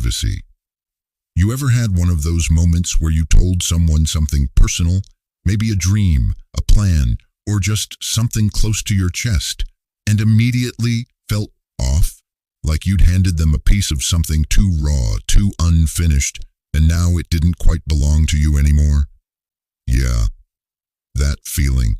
privacy. You ever had one of those moments where you told someone something personal, maybe a dream, a plan, or just something close to your chest, and immediately felt off, like you'd handed them a piece of something too raw, too unfinished, and now it didn't quite belong to you anymore? Yeah, that feeling.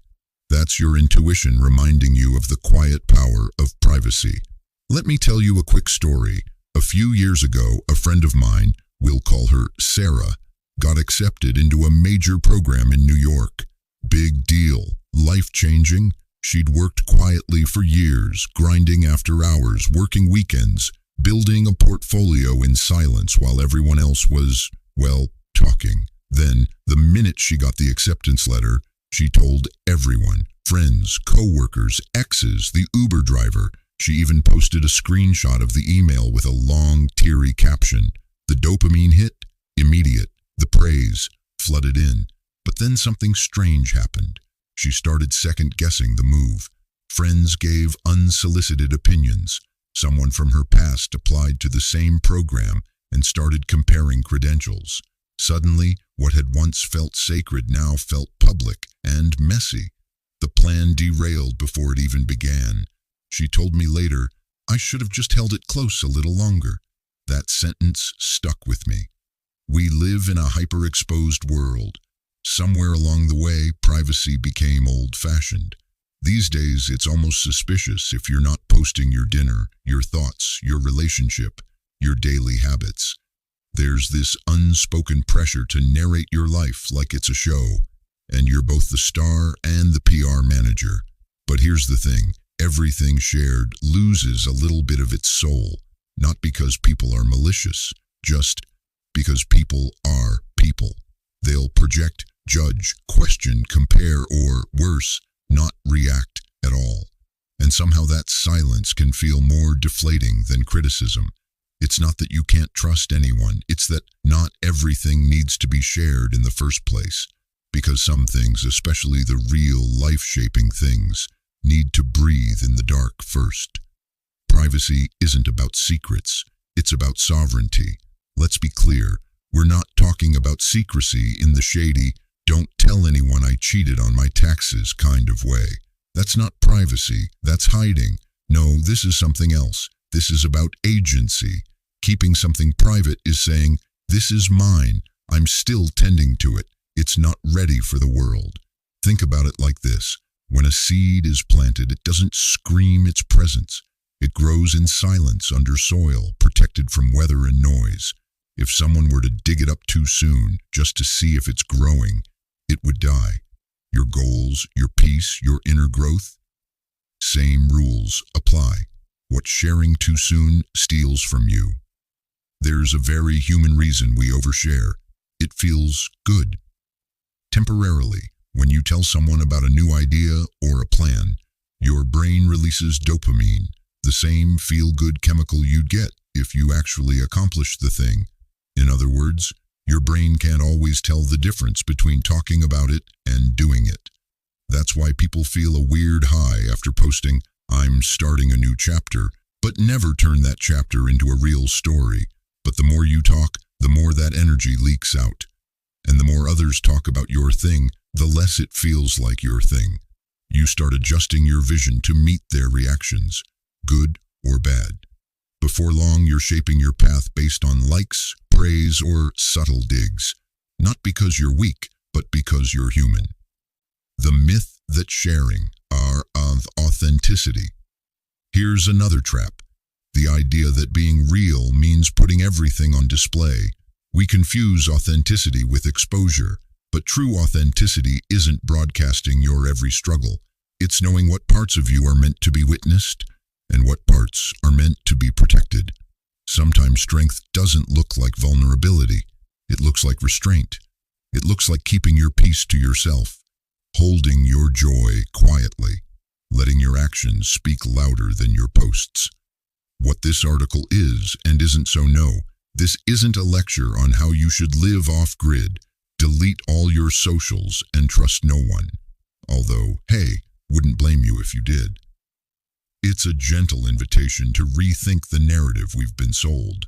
That's your intuition reminding you of the quiet power of privacy. Let me tell you a quick story. A few years ago, a friend of mine, we'll call her Sarah, got accepted into a major program in New York. Big deal, life-changing. She'd worked quietly for years, grinding after hours, working weekends, building a portfolio in silence while everyone else was, well, talking. Then, the minute she got the acceptance letter, she told everyone, friends, co-workers, exes, the Uber driver. She even posted a screenshot of the email with a long, teary caption. The dopamine hit, immediate. The praise flooded in. But then something strange happened. She started second-guessing the move. Friends gave unsolicited opinions. Someone from her past applied to the same program and started comparing credentials. Suddenly, what had once felt sacred now felt public and messy. The plan derailed before it even began. She told me later, "I should have just held it close a little longer." That sentence stuck with me. We live in a hyper-exposed world. Somewhere along the way, privacy became old-fashioned. These days, it's almost suspicious if you're not posting your dinner, your thoughts, your relationship, your daily habits. There's this unspoken pressure to narrate your life like it's a show, and you're both the star and the PR manager. But here's the thing, everything shared loses a little bit of its soul, not because people are malicious, just because people are people. They'll project, judge, question, compare, or worse, not react at all. And somehow that silence can feel more deflating than criticism. It's not that you can't trust anyone, it's that not everything needs to be shared in the first place. Because some things, especially the real life-shaping things, need to breathe in the dark first. Privacy isn't about secrets, it's about sovereignty. Let's be clear, we're not talking about secrecy in the shady, don't tell anyone I cheated on my taxes kind of way. That's not privacy, that's hiding. No, this is something else. This is about agency. Keeping something private is saying, this is mine, I'm still tending to it. It's not ready for the world. Think about it like this. When a seed is planted, it doesn't scream its presence. It grows in silence under soil, protected from weather and noise. If someone were to dig it up too soon, just to see if it's growing, it would die. Your goals, your peace, your inner growth, same rules apply. What sharing too soon steals from you. There's a very human reason we overshare. It feels good. Temporarily, when you tell someone about a new idea or a plan, your brain releases dopamine, the same feel-good chemical you'd get if you actually accomplished the thing. In other words, your brain can't always tell the difference between talking about it and doing it. That's why people feel a weird high after posting, "I'm starting a new chapter," but never turn that chapter into a real story. But the more you talk, the more that energy leaks out. And the more others talk about your thing, the less it feels like your thing. You start adjusting your vision to meet their reactions, good or bad. Before long, you're shaping your path based on likes, praise, or subtle digs. Not because you're weak, but because you're human. The myth that sharing are of authenticity. Here's another trap. The idea that being real means putting everything on display. We confuse authenticity with exposure, but true authenticity isn't broadcasting your every struggle. It's knowing what parts of you are meant to be witnessed and what parts are meant to be protected. Sometimes strength doesn't look like vulnerability. It looks like restraint. It looks like keeping your peace to yourself, holding your joy quietly, letting your actions speak louder than your posts. What this article is and isn't, so know, this isn't a lecture on how you should live off-grid, delete all your socials, and trust no one. Although, hey, wouldn't blame you if you did. It's a gentle invitation to rethink the narrative we've been sold,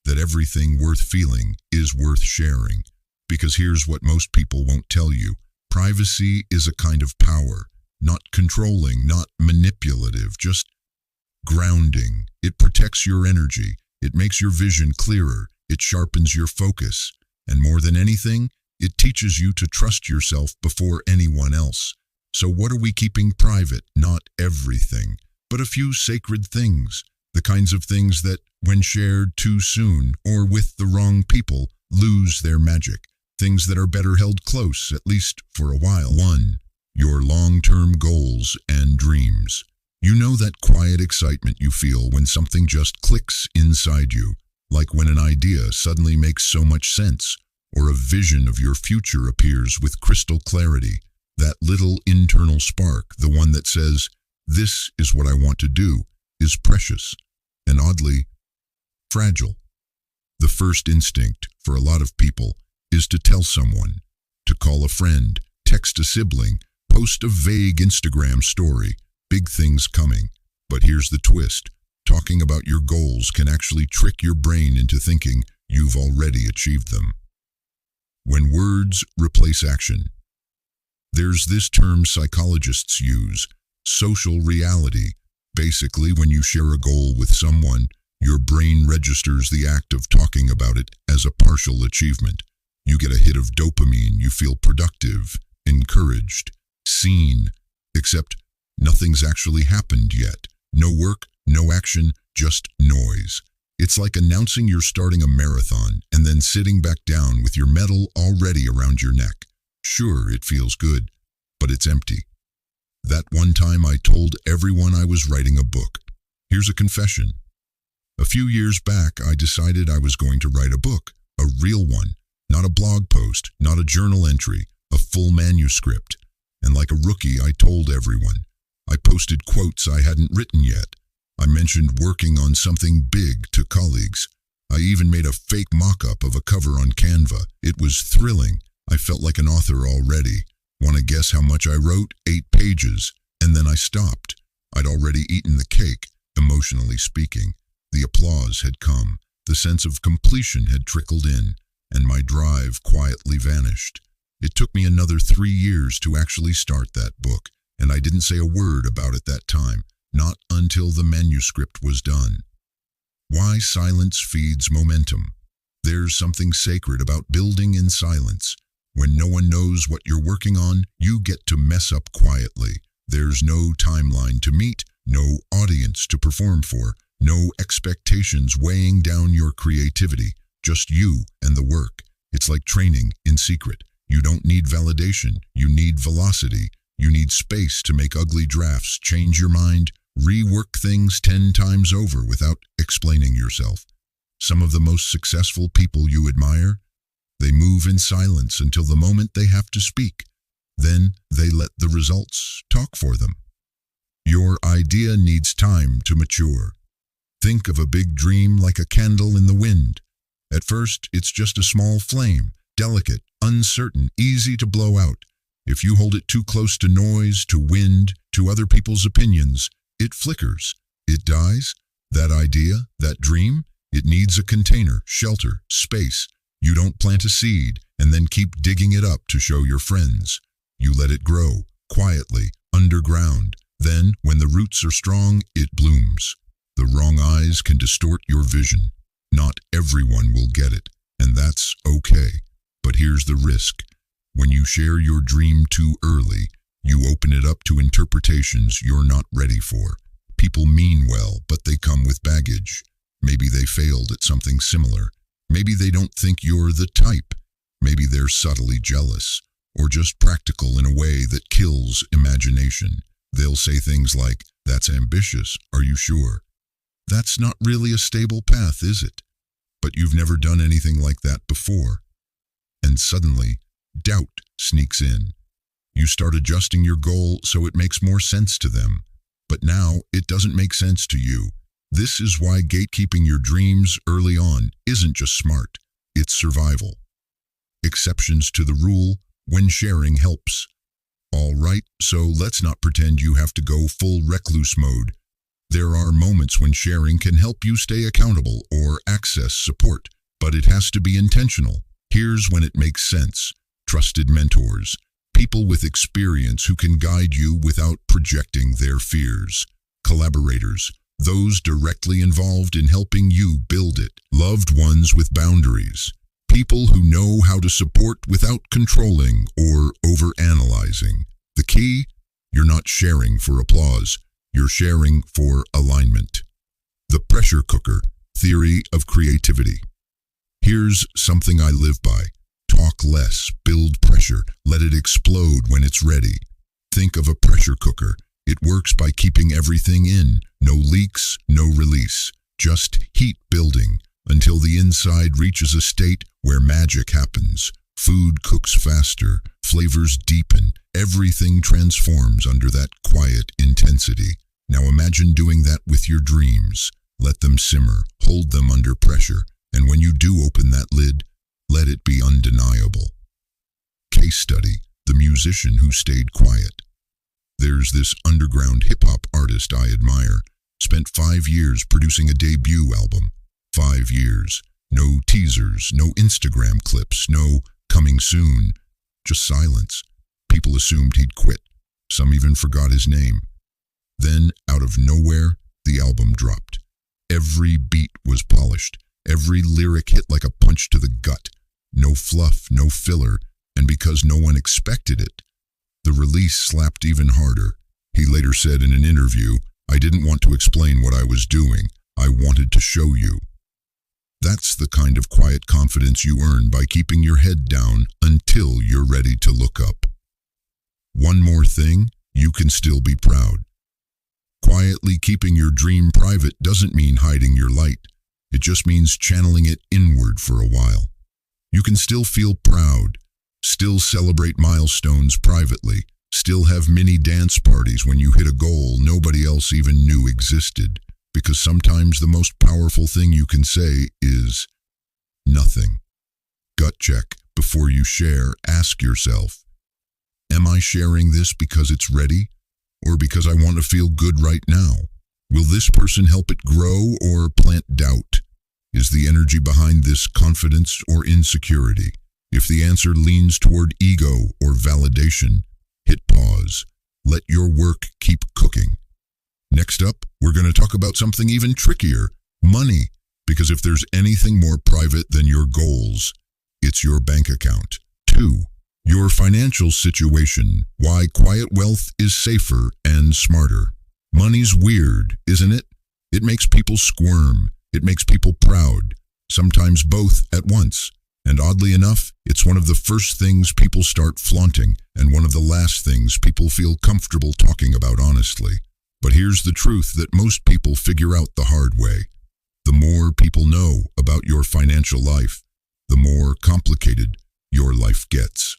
that everything worth feeling is worth sharing. Because here's what most people won't tell you. Privacy is a kind of power, not controlling, not manipulative, just grounding. It protects your energy. It makes your vision clearer. It sharpens your focus. And more than anything, it teaches you to trust yourself before anyone else. So what are we keeping private? Not everything, but a few sacred things. The kinds of things that, when shared too soon or with the wrong people, lose their magic. Things that are better held close, at least for a while. 1. Your long-term goals and dreams. You know that quiet excitement you feel when something just clicks inside you, like when an idea suddenly makes so much sense, or a vision of your future appears with crystal clarity. That little internal spark, the one that says, "This is what I want to do," is precious and oddly fragile. The first instinct for a lot of people is to tell someone, to call a friend, text a sibling, post a vague Instagram story. Big things coming. But here's the twist. Talking about your goals can actually trick your brain into thinking you've already achieved them. When words replace action. There's this term psychologists use, social reality. Basically, when you share a goal with someone, your brain registers the act of talking about it as a partial achievement. You get a hit of dopamine, you feel productive, encouraged, seen, except nothing's actually happened yet. No work, no action, just noise. It's like announcing you're starting a marathon and then sitting back down with your medal already around your neck. Sure, it feels good, but it's empty. That one time I told everyone I was writing a book. Here's a confession. A few years back, I decided I was going to write a book, a real one, not a blog post, not a journal entry, a full manuscript. And like a rookie, I told everyone. I posted quotes I hadn't written yet. I mentioned working on something big to colleagues. I even made a fake mock-up of a cover on Canva. It was thrilling. I felt like an author already. Want to guess how much I wrote? 8 pages. And then I stopped. I'd already eaten the cake, emotionally speaking. The applause had come. The sense of completion had trickled in, and my drive quietly vanished. It took me another 3 years to actually start that book, and I didn't say a word about it that time, not until the manuscript was done. Why silence feeds momentum? There's something sacred about building in silence. When no one knows what you're working on, you get to mess up quietly. There's no timeline to meet, no audience to perform for, no expectations weighing down your creativity, just you and the work. It's like training in secret. You don't need validation, you need velocity. You need space to make ugly drafts, change your mind, rework things 10 times over without explaining yourself. Some of the most successful people you admire, they move in silence until the moment they have to speak. Then they let the results talk for them. Your idea needs time to mature. Think of a big dream like a candle in the wind. At first, it's just a small flame, delicate, uncertain, easy to blow out. If you hold it too close to noise, to wind, to other people's opinions, it flickers. It dies. That idea, that dream, it needs a container, shelter, space. You don't plant a seed and then keep digging it up to show your friends. You let it grow, quietly, underground. Then, when the roots are strong, it blooms. The wrong eyes can distort your vision. Not everyone will get it, and that's okay. But here's the risk. When you share your dream too early, you open it up to interpretations you're not ready for. People mean well, but they come with baggage. Maybe they failed at something similar. Maybe they don't think you're the type. Maybe they're subtly jealous, or just practical in a way that kills imagination. They'll say things like, "That's ambitious, are you sure?" That's not really a stable path, is it? But you've never done anything like that before. And suddenly, doubt sneaks in. You start adjusting your goal so it makes more sense to them. But now it doesn't make sense to you. This is why gatekeeping your dreams early on isn't just smart, it's survival. Exceptions to the rule when sharing helps. All right, so let's not pretend you have to go full recluse mode. There are moments when sharing can help you stay accountable or access support, but it has to be intentional. Here's when it makes sense. Trusted mentors, people with experience who can guide you without projecting their fears. Collaborators, those directly involved in helping you build it. Loved ones with boundaries, people who know how to support without controlling or overanalyzing. The key? You're not sharing for applause. You're sharing for alignment. The pressure cooker theory of creativity. Here's something I live by. Talk less, build pressure, let it explode when it's ready. Think of a pressure cooker. It works by keeping everything in. No leaks, no release. Just heat building until the inside reaches a state where magic happens. Food cooks faster, flavors deepen, everything transforms under that quiet intensity. Now imagine doing that with your dreams. Let them simmer, hold them under pressure, and when you do open that lid, let it be undeniable. Case study, the musician who stayed quiet. There's this underground hip-hop artist I admire, spent 5 years producing a debut album. 5 years. No teasers, no Instagram clips, no coming soon. Just silence. People assumed he'd quit. Some even forgot his name. Then, out of nowhere, the album dropped. Every beat was polished. Every lyric hit like a punch to the gut. No fluff, no filler, and because no one expected it, the release slapped even harder. He later said in an interview, "I didn't want to explain what I was doing. I wanted to show you." That's the kind of quiet confidence you earn by keeping your head down until you're ready to look up. One more thing, you can still be proud. Quietly keeping your dream private doesn't mean hiding your light. It just means channeling it inward for a while. You can still feel proud, still celebrate milestones privately, still have mini dance parties when you hit a goal nobody else even knew existed. Because sometimes the most powerful thing you can say is nothing. Gut check before you share. Ask yourself, am I sharing this because it's ready or because I want to feel good right now? Will this person help it grow or plant doubt? Is the energy behind this confidence or insecurity? If the answer leans toward ego or validation, hit pause. Let your work keep cooking. Next up, we're going to talk about something even trickier, money. Because if there's anything more private than your goals, it's your bank account. 2. Your financial situation. Why quiet wealth is safer and smarter. Money's weird, isn't it? It makes people squirm. It makes people proud. Sometimes both at once. And oddly enough, it's one of the first things people start flaunting and one of the last things people feel comfortable talking about honestly. But here's the truth that most people figure out the hard way. The more people know about your financial life, the more complicated your life gets.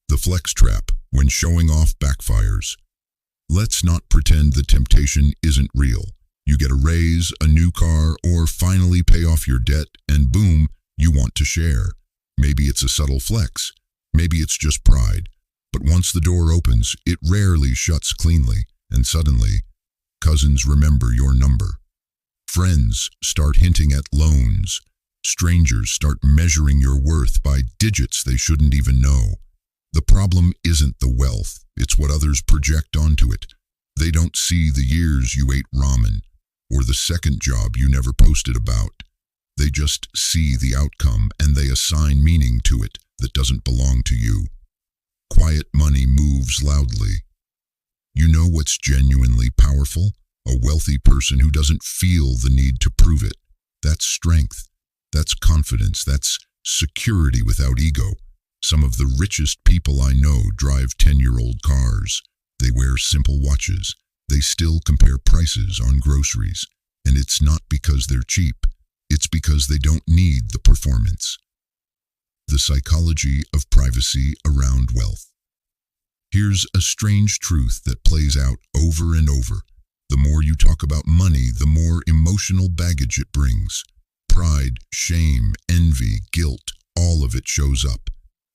The flex trap, when showing off backfires. Let's not pretend the temptation isn't real. You get a raise, a new car, or finally pay off your debt, and boom, you want to share. Maybe it's a subtle flex. Maybe it's just pride. But once the door opens, it rarely shuts cleanly. And suddenly, cousins remember your number. Friends start hinting at loans. Strangers start measuring your worth by digits they shouldn't even know. The problem isn't the wealth, it's what others project onto it. They don't see the years you ate ramen, or the second job you never posted about. They just see the outcome and they assign meaning to it that doesn't belong to you. Quiet money moves loudly. You know what's genuinely powerful? A wealthy person who doesn't feel the need to prove it. That's strength. That's confidence. That's security without ego. Some of the richest people I know drive 10-year-old cars. They wear simple watches. They still compare prices on groceries. And it's not because they're cheap. It's because they don't need the performance. The psychology of privacy around wealth. Here's a strange truth that plays out over and over. The more you talk about money, the more emotional baggage it brings. Pride, shame, envy, guilt, all of it shows up.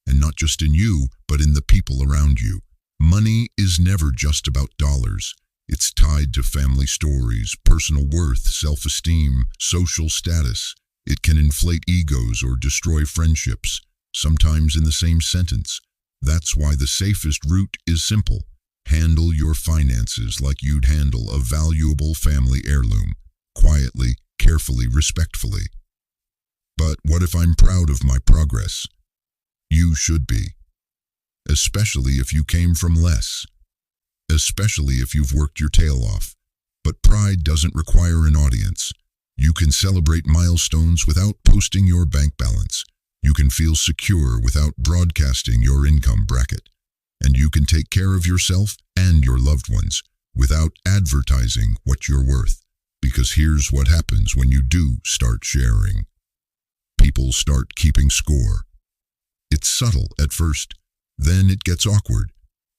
And not just in you, but in the people around you. Money is never just about dollars. It's tied to family stories, personal worth, self-esteem, social status. It can inflate egos or destroy friendships, sometimes in the same sentence. That's why the safest route is simple. Handle your finances like you'd handle a valuable family heirloom, quietly, carefully, respectfully. But what if I'm proud of my progress? You should be. Especially if you came from less. Especially if you've worked your tail off. But pride doesn't require an audience. You can celebrate milestones without posting your bank balance. You can feel secure without broadcasting your income bracket. And you can take care of yourself and your loved ones without advertising what you're worth. Because here's what happens when you do start sharing. People start keeping score. It's subtle at first, then it gets awkward.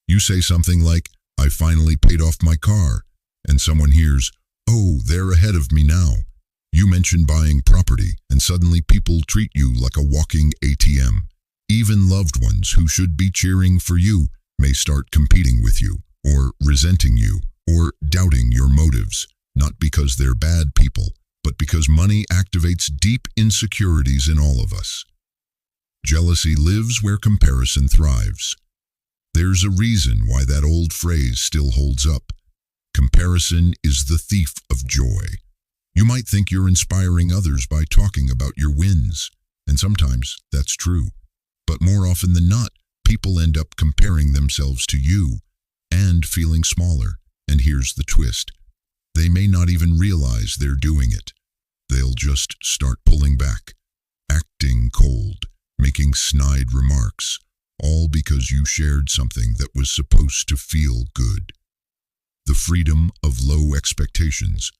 You say something like, "I finally paid off my car," and someone hears, "Oh, they're ahead of me now." You mention buying property, and suddenly people treat you like a walking ATM. Even loved ones who should be cheering for you may start competing with you, or resenting you, or doubting your motives, not because they're bad people, but because money activates deep insecurities in all of us. Jealousy lives where comparison thrives. There's a reason why that old phrase still holds up. Comparison is the thief of joy. You might think you're inspiring others by talking about your wins, and sometimes that's true. But more often than not, people end up comparing themselves to you and feeling smaller. And here's the twist. They may not even realize they're doing it. They'll just start pulling back, acting cold, making snide remarks, all because you shared something that was supposed to feel good. The freedom of low expectations.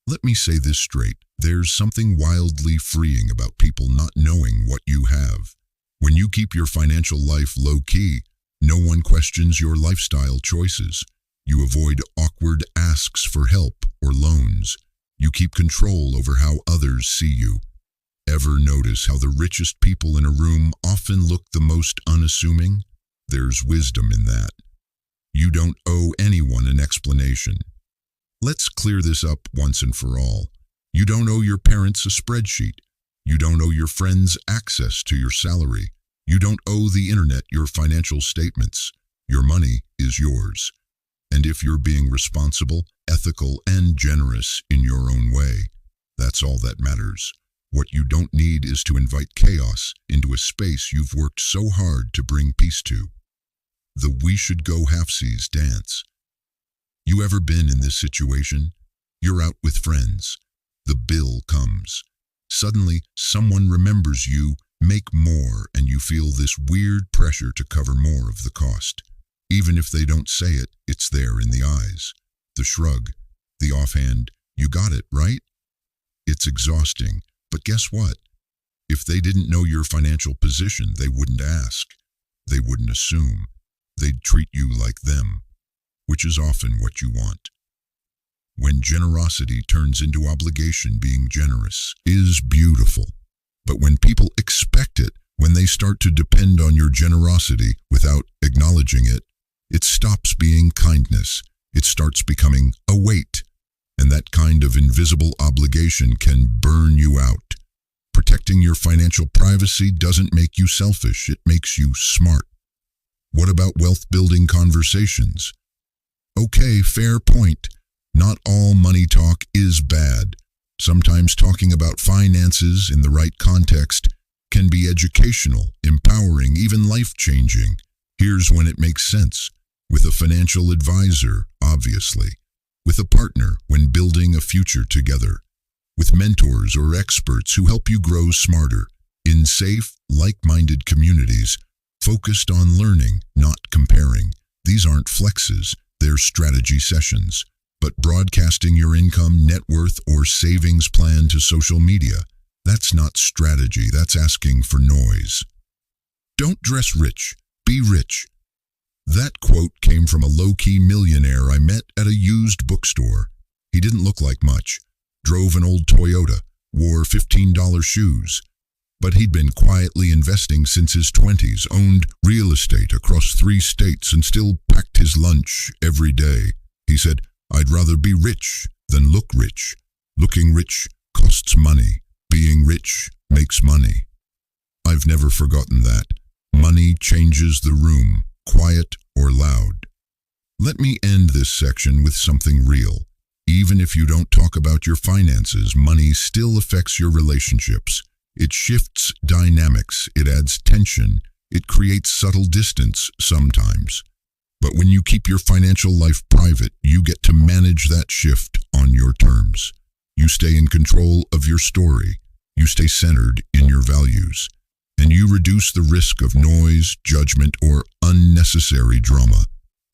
Let me say this straight. There's something wildly freeing about people not knowing what you have. When you keep your financial life low-key, no one questions your lifestyle choices. You avoid awkward asks for help or loans. You keep control over how others see you. Ever notice how the richest people in a room often look the most unassuming? There's wisdom in that. You don't owe anyone an explanation. Let's clear this up once and for all. You don't owe your parents a spreadsheet. You don't owe your friends access to your salary. You don't owe the internet your financial statements. Your money is yours. And if you're being responsible, ethical, and generous in your own way, that's all that matters. What you don't need is to invite chaos into a space you've worked so hard to bring peace to. The we should go halfsies dance. You ever been in this situation? You're out with friends. The bill comes. Suddenly, someone remembers you, make more, and you feel this weird pressure to cover more of the cost. Even if they don't say it, it's there in the eyes. The shrug, the offhand, "You got it, right?" It's exhausting, but guess what? If they didn't know your financial position, they wouldn't ask. They wouldn't assume. They'd treat you like them, which is often what you want. When generosity turns into obligation, being generous is beautiful. But when people expect it, when they start to depend on your generosity without acknowledging it, it stops being kindness. It starts becoming a weight. And that kind of invisible obligation can burn you out. Protecting your financial privacy doesn't make you selfish, it makes you smart. What about wealth-building conversations? Okay, fair point. Not all money talk is bad. Sometimes talking about finances in the right context can be educational, empowering, even life-changing. Here's when it makes sense. With a financial advisor, obviously. With a partner when building a future together. With mentors or experts who help you grow smarter. In safe, like-minded communities, focused on learning, not comparing. These aren't flexes, they're strategy sessions. But broadcasting your income, net worth, or savings plan to social media, that's not strategy, that's asking for noise. Don't dress rich, be rich. That quote came from a low-key millionaire I met at a used bookstore. He didn't look like much, drove an old Toyota, wore $15 shoes. But he'd been quietly investing since his 20s, owned real estate across 3 states, and still packed his lunch every day. He said, I'd rather be rich than look rich. Looking rich costs money. Being rich makes money. I've never forgotten that. Money changes the room, quiet or loud. Let me end this section with something real. Even if you don't talk about your finances, money still affects your relationships. It shifts dynamics, it adds tension, it creates subtle distance sometimes. But when you keep your financial life private, you get to manage that shift on your terms. You stay in control of your story. You stay centered in your values. And you reduce the risk of noise, judgment, or unnecessary drama.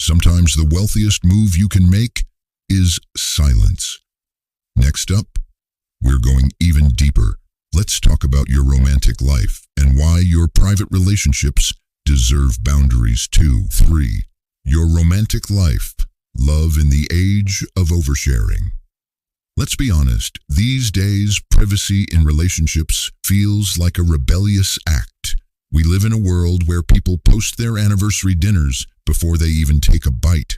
Sometimes the wealthiest move you can make is silence. Next up, we're going even deeper. Let's talk about your romantic life and why your private relationships deserve boundaries too. 3. Your romantic life. Love in the age of oversharing. Let's be honest, these days, privacy in relationships feels like a rebellious act. We live in a world where people post their anniversary dinners before they even take a bite,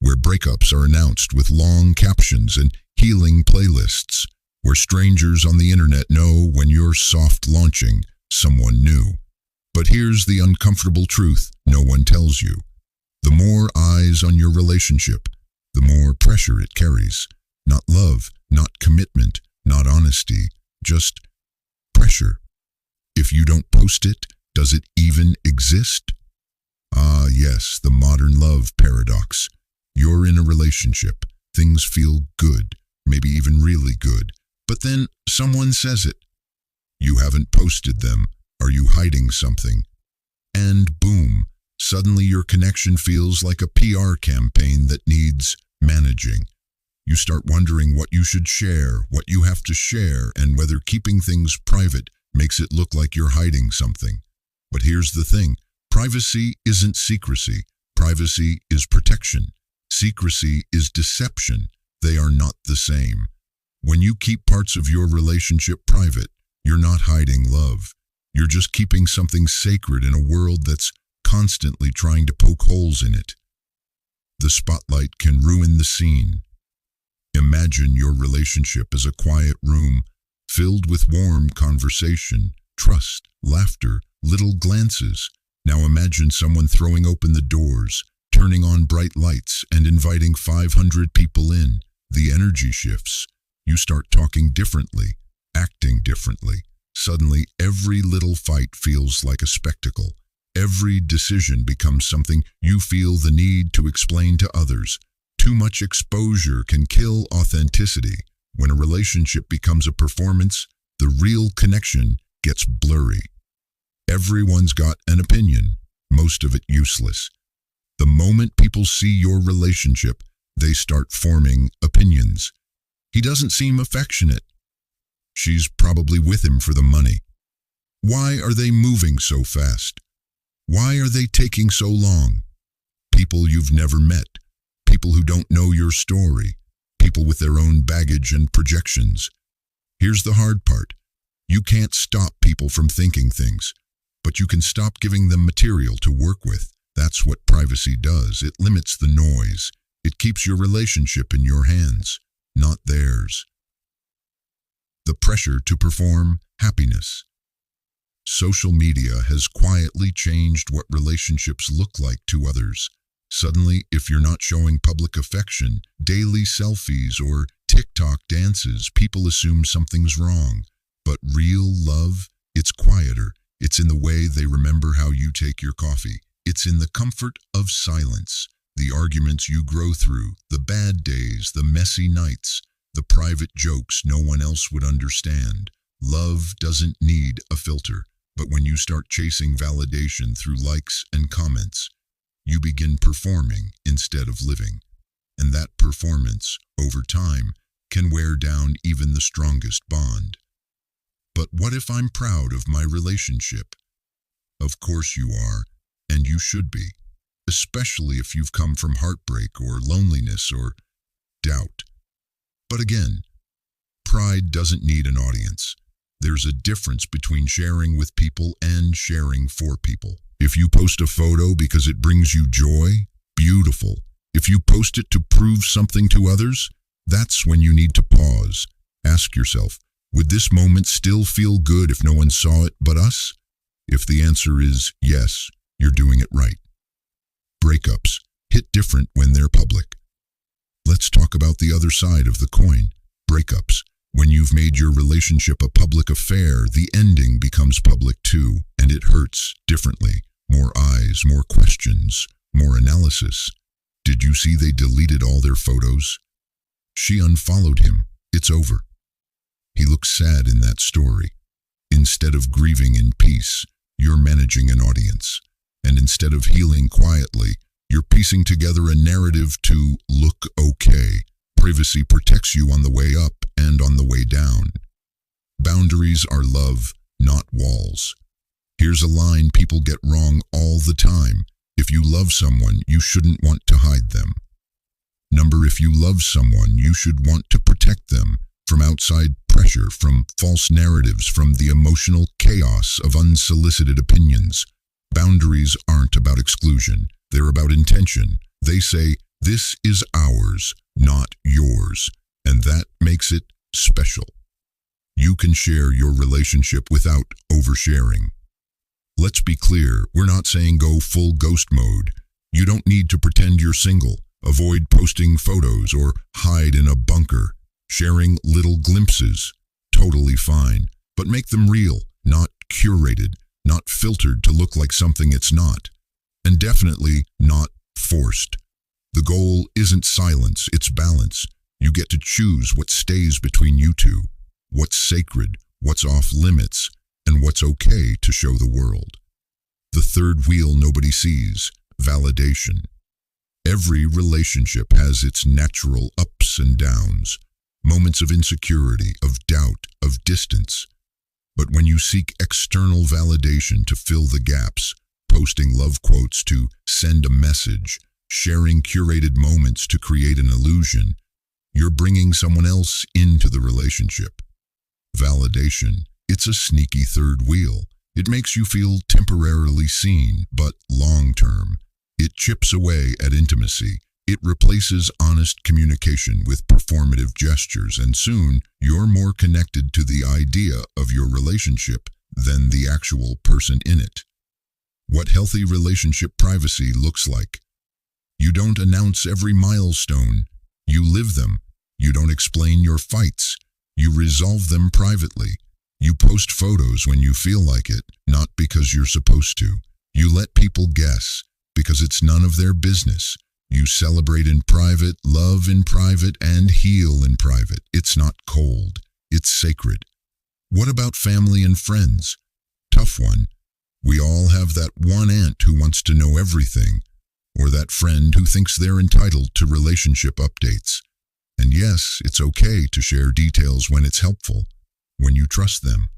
where breakups are announced with long captions and healing playlists, where strangers on the internet know when you're soft launching someone new. But here's the uncomfortable truth no one tells you. The more eyes on your relationship, the more pressure it carries. Not love, not commitment, not honesty, just pressure. If you don't post it, does it even exist? Ah, yes, the modern love paradox. You're in a relationship, things feel good, maybe even really good, but then someone says it. You haven't posted them. Are you hiding something? And boom, suddenly your connection feels like a PR campaign that needs managing. You start wondering what you should share, what you have to share, and whether keeping things private makes it look like you're hiding something. But here's the thing. Privacy isn't secrecy. Privacy is protection. Secrecy is deception. They are not the same. When you keep parts of your relationship private, you're not hiding love. You're just keeping something sacred in a world that's constantly trying to poke holes in it. The spotlight can ruin the scene. Imagine your relationship as a quiet room filled with warm conversation, trust, laughter, little glances. Now imagine someone throwing open the doors, turning on bright lights, and inviting 500 people in. The energy shifts. You start talking differently, acting differently. Suddenly, every little fight feels like a spectacle. Every decision becomes something you feel the need to explain to others. Too much exposure can kill authenticity. When a relationship becomes a performance, the real connection gets blurry. Everyone's got an opinion, most of it useless. The moment people see your relationship, they start forming opinions. He doesn't seem affectionate. She's probably with him for the money. Why are they moving so fast? Why are they taking so long? People you've never met. People who don't know your story. People with their own baggage and projections. Here's the hard part. You can't stop people from thinking things, but you can stop giving them material to work with. That's what privacy does. It limits the noise. It keeps your relationship in your hands, not theirs. The pressure to perform happiness. Social media has quietly changed what relationships look like to others. Suddenly, if you're not showing public affection, daily selfies, or TikTok dances, people assume something's wrong. But real love, it's quieter. It's in the way they remember how you take your coffee. It's in the comfort of silence, the arguments you grow through, the bad days, the messy nights, the private jokes no one else would understand. Love doesn't need a filter, but when you start chasing validation through likes and comments, you begin performing instead of living. And that performance, over time, can wear down even the strongest bond. But what if I'm proud of my relationship? Of course you are, and you should be, especially if you've come from heartbreak or loneliness or doubt. But again, pride doesn't need an audience. There's a difference between sharing with people and sharing for people. If you post a photo because it brings you joy, beautiful. If you post it to prove something to others, that's when you need to pause. Ask yourself, would this moment still feel good if no one saw it but us? If the answer is yes, you're doing it right. Breakups hit different when they're public. Let's talk about the other side of the coin. Breakups. When you've made your relationship a public affair, the ending becomes public too, and it hurts differently. More eyes, more questions, more analysis. Did you see they deleted all their photos? She unfollowed him. It's over. He looks sad in that story. Instead of grieving in peace, you're managing an audience. And instead of healing quietly, you're piecing together a narrative to look okay. Privacy protects you on the way up and on the way down. Boundaries are love, not walls. Here's a line people get wrong all the time. If you love someone, you shouldn't want to hide them. If you love someone, you should want to protect them from outside pressure, from false narratives, from the emotional chaos of unsolicited opinions. Boundaries aren't about exclusion. They're about intention. They say, this is ours, not yours, and that makes it special. You can share your relationship without oversharing. Let's be clear, we're not saying go full ghost mode. You don't need to pretend you're single. Avoid posting photos or hide in a bunker. Sharing little glimpses, totally fine, but make them real, not curated, not filtered to look like something it's not, and definitely not forced. The goal isn't silence, it's balance. You get to choose what stays between you two, what's sacred, what's off limits, and what's okay to show the world. The third wheel nobody sees, validation. Every relationship has its natural ups and downs, moments of insecurity, of doubt, of distance. But when you seek external validation to fill the gaps, posting love quotes to send a message, sharing curated moments to create an illusion, you're bringing someone else into the relationship. Validation, it's a sneaky third wheel. It makes you feel temporarily seen, but long-term. It chips away at intimacy. It replaces honest communication with performative gestures, and soon you're more connected to the idea of your relationship than the actual person in it. What healthy relationship privacy looks like. You don't announce every milestone. You live them. You don't explain your fights. You resolve them privately. You post photos when you feel like it, not because you're supposed to. You let people guess, because it's none of their business. You celebrate in private, love in private, and heal in private. It's not cold. It's sacred. What about family and friends? Tough one. We all have that one aunt who wants to know everything, or that friend who thinks they're entitled to relationship updates. And yes, it's okay to share details when it's helpful, when you trust them,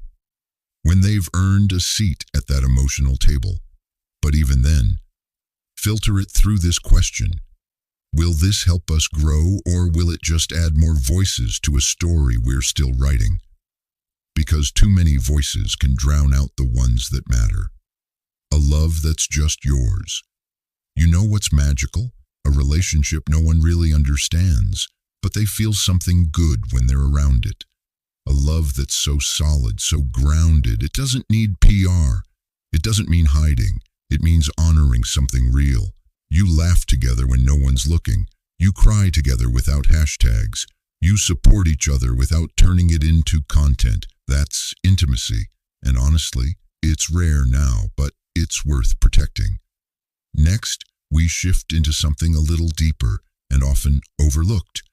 when they've earned a seat at that emotional table. But even then, filter it through this question. Will this help us grow, or will it just add more voices to a story we're still writing? Because too many voices can drown out the ones that matter. A love that's just yours. You know what's magical? A relationship no one really understands, but they feel something good when they're around it. A love that's so solid, so grounded, it doesn't need PR. It doesn't mean hiding. It means honoring something real. You laugh together when no one's looking. You cry together without hashtags. You support each other without turning it into content. That's intimacy. And honestly, it's rare now, but it's worth protecting. Next, we shift into something a little deeper and often overlooked.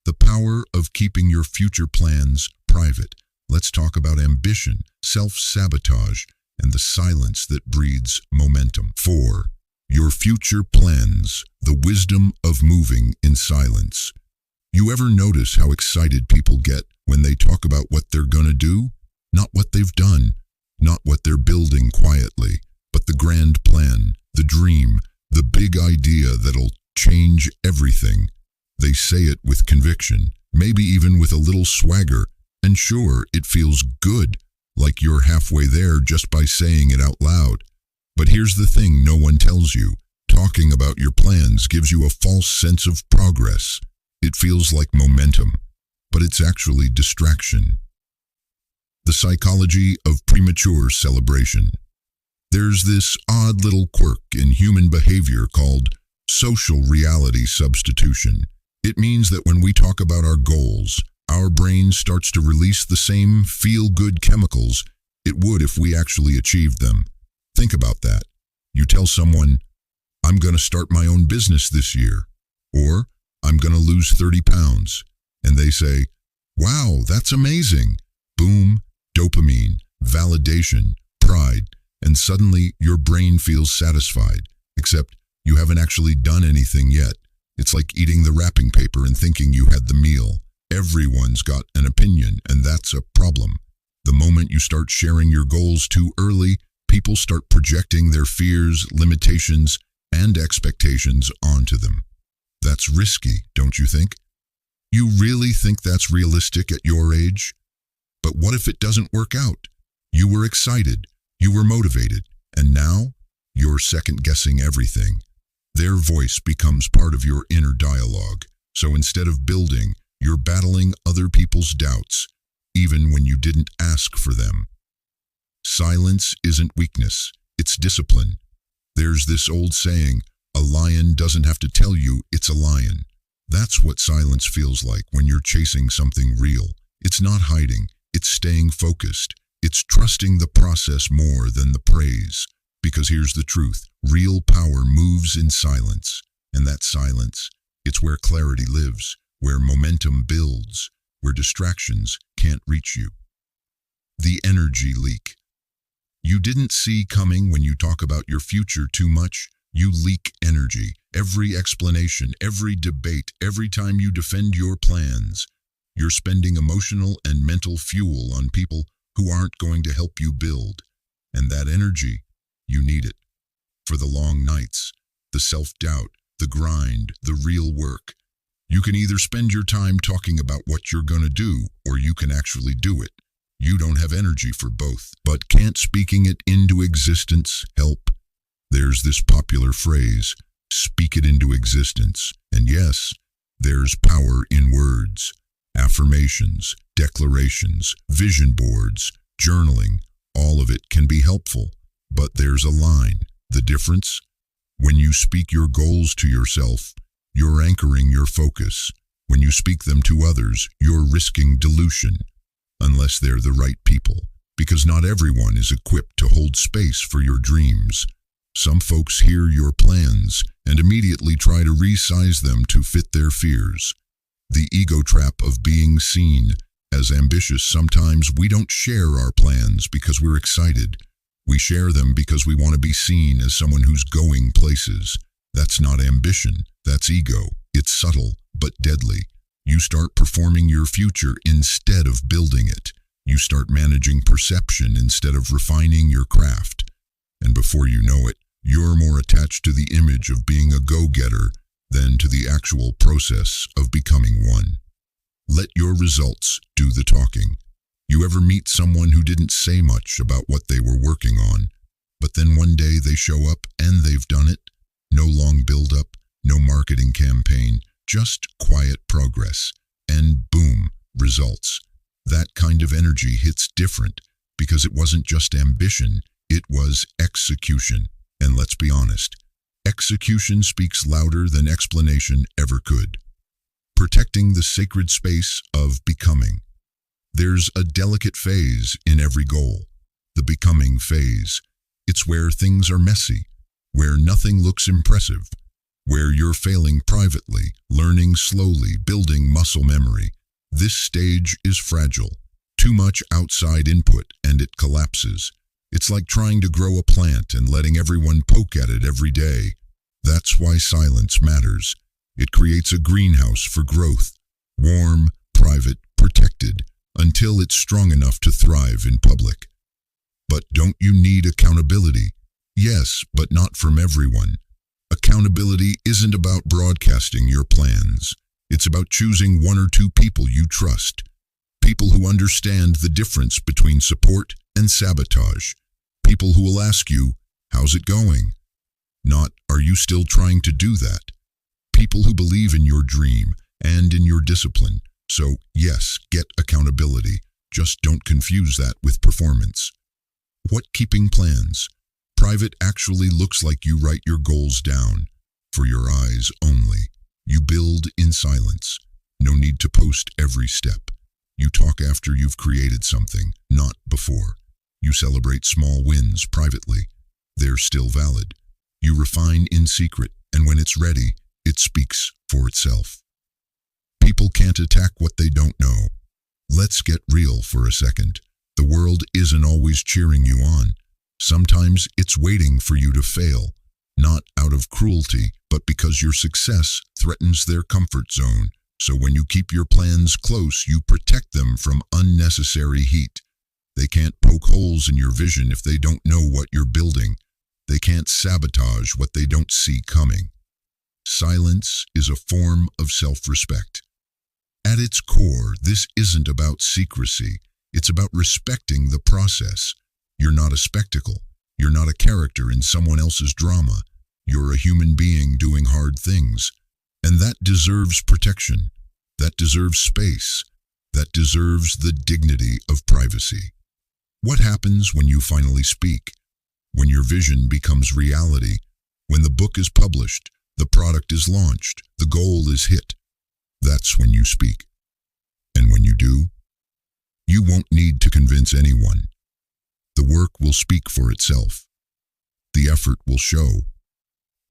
The power of keeping your future plans private. Let's talk about ambition, self-sabotage, and the silence that breeds momentum. 4. Your future plans, the wisdom of moving in silence. You ever notice how excited people get when they talk about what they're gonna do? Not what they've done, not what they're building quietly, but the grand plan, the dream, the big idea that'll change everything. They say it with conviction, maybe even with a little swagger, and sure, it feels good, like you're halfway there just by saying it out loud. But here's the thing no one tells you. Talking about your plans gives you a false sense of progress. It feels like momentum, but it's actually distraction. The psychology of premature celebration. There's this odd little quirk in human behavior called social reality substitution. It means that when we talk about our goals, our brain starts to release the same feel-good chemicals it would if we actually achieved them. Think about that. You tell someone, I'm going to start my own business this year, or I'm going to lose 30 pounds. And they say, wow, that's amazing. Boom, dopamine, validation, pride, and suddenly your brain feels satisfied, except you haven't actually done anything yet. It's like eating the wrapping paper and thinking you had the meal. Everyone's got an opinion, and that's a problem. The moment you start sharing your goals too early, people start projecting their fears, limitations, and expectations onto them. That's risky, don't you think? You really think that's realistic at your age? But what if it doesn't work out? You were excited, you were motivated, and now you're second-guessing everything. Their voice becomes part of your inner dialogue. So instead of building, you're battling other people's doubts, even when you didn't ask for them. Silence isn't weakness, it's discipline. There's this old saying, a lion doesn't have to tell you it's a lion. That's what silence feels like when you're chasing something real. It's not hiding, it's staying focused. It's trusting the process more than the praise. Because here's the truth, real power moves in silence. And that silence, it's where clarity lives, where momentum builds, where distractions can't reach you. The energy leak. You didn't see coming when you talk about your future too much. You leak energy. Every explanation, every debate, every time you defend your plans, you're spending emotional and mental fuel on people who aren't going to help you build. And that energy, you need it. For the long nights, the self-doubt, the grind, the real work. You can either spend your time talking about what you're going to do, or you can actually do it. You don't have energy for both, but can't speaking it into existence help? There's this popular phrase, speak it into existence. And yes, there's power in words. Affirmations, declarations, vision boards, journaling, all of it can be helpful. But there's a line. The difference? When you speak your goals to yourself, you're anchoring your focus. When you speak them to others, you're risking dilution. Unless they're the right people. Because not everyone is equipped to hold space for your dreams. Some folks hear your plans and immediately try to resize them to fit their fears. The ego trap of being seen as ambitious. Sometimes we don't share our plans because we're excited. We share them because we want to be seen as someone who's going places. That's not ambition, that's ego. It's subtle, but deadly. You start performing your future instead of building it. You start managing perception instead of refining your craft. And before you know it, you're more attached to the image of being a go-getter than to the actual process of becoming one. Let your results do the talking. You ever meet someone who didn't say much about what they were working on, but then one day they show up and they've done it? No long build-up, no marketing campaign, just quiet progress, and boom, results. That kind of energy hits different because it wasn't just ambition, it was execution. And let's be honest, execution speaks louder than explanation ever could. Protecting the sacred space of becoming. There's a delicate phase in every goal, the becoming phase. It's where things are messy, where nothing looks impressive, where you're failing privately, learning slowly, building muscle memory. This stage is fragile. Too much outside input and it collapses. It's like trying to grow a plant and letting everyone poke at it every day. That's why silence matters. It creates a greenhouse for growth, warm, private, protected, until it's strong enough to thrive in public. But don't you need accountability? Yes, but not from everyone. Accountability isn't about broadcasting your plans. It's about choosing one or two people you trust. People who understand the difference between support and sabotage. People who will ask you, how's it going? Not, are you still trying to do that? People who believe in your dream and in your discipline. So, yes, get accountability. Just don't confuse that with performance. What keeping plans? Private actually looks like you write your goals down. For your eyes only. You build in silence. No need to post every step. You talk after you've created something, not before. You celebrate small wins privately. They're still valid. You refine in secret, and when it's ready, it speaks for itself. People can't attack what they don't know. Let's get real for a second. The world isn't always cheering you on. Sometimes it's waiting for you to fail, not out of cruelty, but because your success threatens their comfort zone. So when you keep your plans close, you protect them from unnecessary heat. They can't poke holes in your vision if they don't know what you're building. They can't sabotage what they don't see coming. Silence is a form of self-respect. At its core, this isn't about secrecy. It's about respecting the process. You're not a spectacle. You're not a character in someone else's drama. You're a human being doing hard things. And that deserves protection. That deserves space. That deserves the dignity of privacy. What happens when you finally speak? When your vision becomes reality? When the book is published, the product is launched, the goal is hit? That's when you speak. And when you do, you won't need to convince anyone. The work will speak for itself. The effort will show.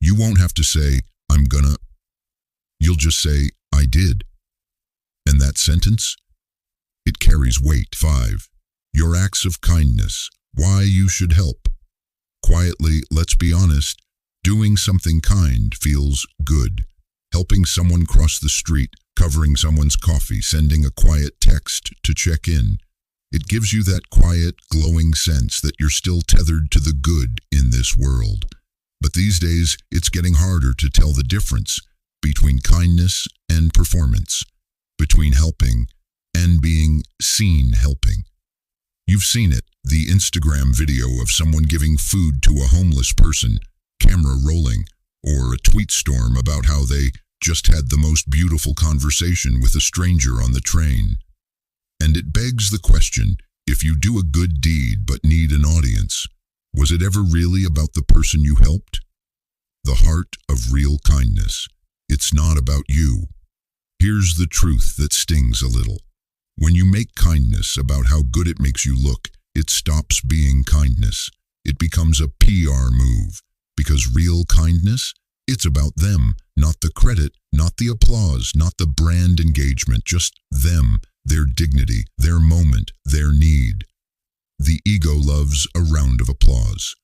You won't have to say, I'm gonna. You'll just say, I did. And that sentence? It carries weight. 5. Your acts of kindness. Why you should help. Quietly, let's be honest, doing something kind feels good. Helping someone cross the street, covering someone's coffee, sending a quiet text to check in. It gives you that quiet, glowing sense that you're still tethered to the good in this world. But these days, it's getting harder to tell the difference between kindness and performance, between helping and being seen helping. You've seen it, the Instagram video of someone giving food to a homeless person, camera rolling, or a tweet storm about how they just had the most beautiful conversation with a stranger on the train. And it begs the question, if you do a good deed but need an audience, was it ever really about the person you helped? The heart of real kindness. It's not about you. Here's the truth that stings a little. When you make kindness about how good it makes you look, it stops being kindness. It becomes a PR move. Because real kindness, it's about them, not the credit, not the applause, not the brand engagement, just them, their dignity, their moment, their need. The ego loves a round of applause.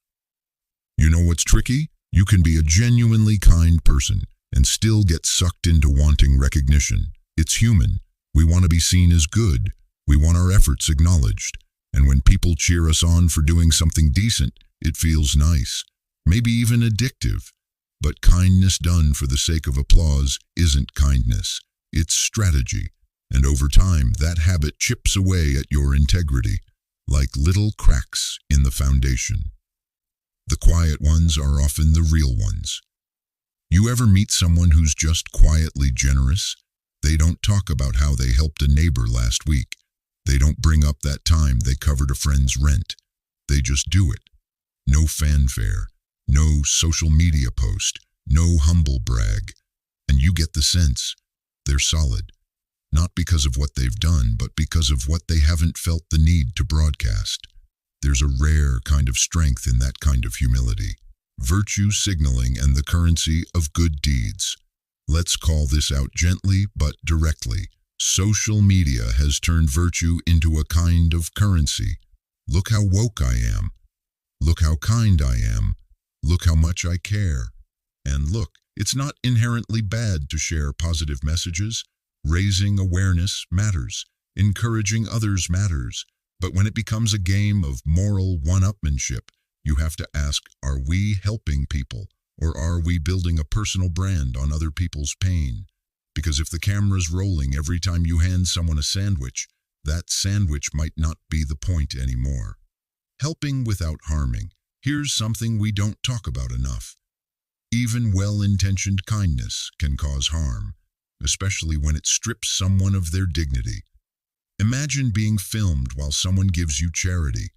You know what's tricky? You can be a genuinely kind person and still get sucked into wanting recognition. It's human. We want to be seen as good. We want our efforts acknowledged. And when people cheer us on for doing something decent, it feels nice, maybe even addictive. But kindness done for the sake of applause isn't kindness. It's strategy. And over time, that habit chips away at your integrity, like little cracks in the foundation. The quiet ones are often the real ones. You ever meet someone who's just quietly generous? They don't talk about how they helped a neighbor last week. They don't bring up that time they covered a friend's rent. They just do it. No fanfare, no social media post, no humble brag. And you get the sense they're solid. Not because of what they've done, but because of what they haven't felt the need to broadcast. There's a rare kind of strength in that kind of humility. Virtue signaling and the currency of good deeds. Let's call this out gently but directly. Social media has turned virtue into a kind of currency. Look how woke I am. Look how kind I am. Look how much I care. And look, it's not inherently bad to share positive messages. Raising awareness matters. Encouraging others matters. But when it becomes a game of moral one-upmanship, you have to ask, are we helping people? Or are we building a personal brand on other people's pain? Because if the camera's rolling every time you hand someone a sandwich, that sandwich might not be the point anymore. Helping without harming. Here's something we don't talk about enough. Even well-intentioned kindness can cause harm, especially when it strips someone of their dignity. Imagine being filmed while someone gives you charity.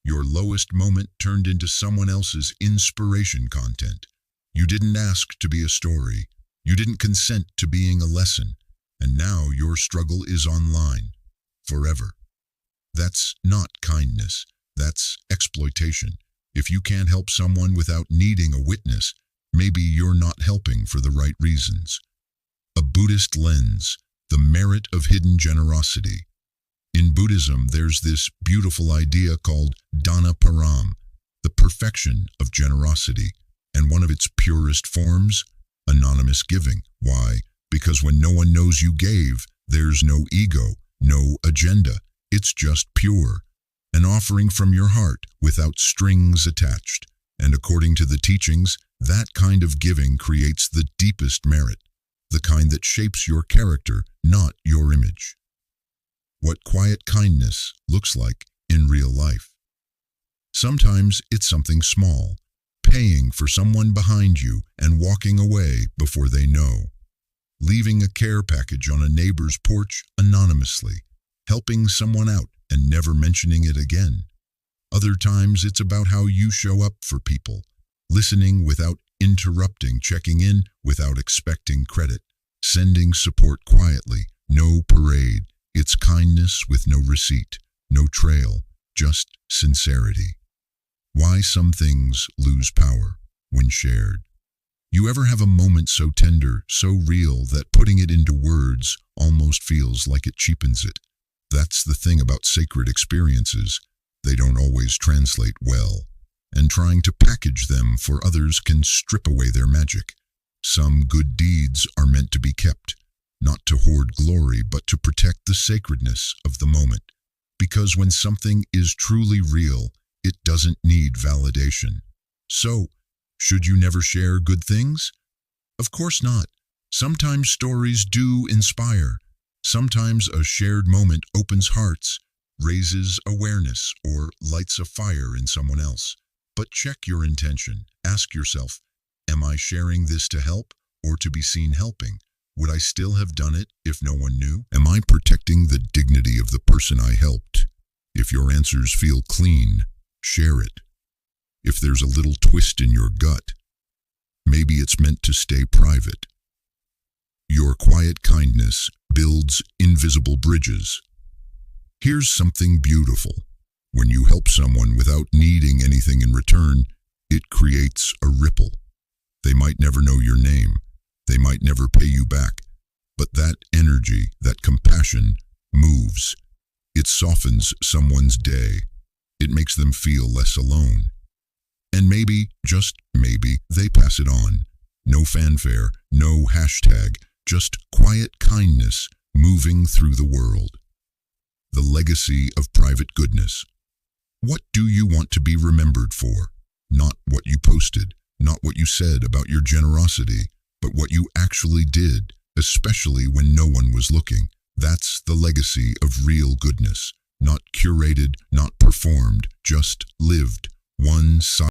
Your lowest moment turned into someone else's inspiration content. You didn't ask to be a story. You didn't consent to being a lesson. And now your struggle is online, forever. That's not kindness. That's exploitation. If you can't help someone without needing a witness, maybe you're not helping for the right reasons. A Buddhist lens, the merit of hidden generosity. In Buddhism, there's this beautiful idea called dana param, the perfection of generosity, and one of its purest forms, anonymous giving. Why? Because when no one knows you gave, there's no ego, no agenda. It's just pure, an offering from your heart without strings attached. And according to the teachings, that kind of giving creates the deepest merit, the kind that shapes your character, not your image. What quiet kindness looks like in real life. Sometimes it's something small, paying for someone behind you and walking away before they know. Leaving a care package on a neighbor's porch anonymously, helping someone out and never mentioning it again. Other times it's about how you show up for people, listening without interrupting, checking in without expecting credit, sending support quietly, no parade. It's kindness with no receipt, no trail, just sincerity. Why some things lose power when shared. You ever have a moment so tender, so real, that putting it into words almost feels like it cheapens it? That's the thing about sacred experiences. They don't always translate well, and trying to package them for others can strip away their magic. Some good deeds are meant to be kept, not to hoard glory, but to protect the sacredness of the moment. Because when something is truly real, it doesn't need validation. So, should you never share good things? Of course not. Sometimes stories do inspire. Sometimes a shared moment opens hearts, raises awareness, or lights a fire in someone else. But check your intention. Ask yourself, am I sharing this to help or to be seen helping? Would I still have done it if no one knew? Am I protecting the dignity of the person I helped? If your answers feel clean, share it. If there's a little twist in your gut, maybe it's meant to stay private. Your quiet kindness builds invisible bridges. Here's something beautiful. When you help someone without needing anything in return, it creates a ripple. They might never know your name. They might never pay you back. But that energy, that compassion, moves. It softens someone's day. It makes them feel less alone. And maybe, just maybe, they pass it on. No fanfare, no hashtag, just quiet kindness moving through the world. The legacy of private goodness. What do you want to be remembered for? Not what you posted, not what you said about your generosity, but what you actually did, especially when no one was looking. That's the legacy of real goodness. Not curated, not performed, just lived. One side.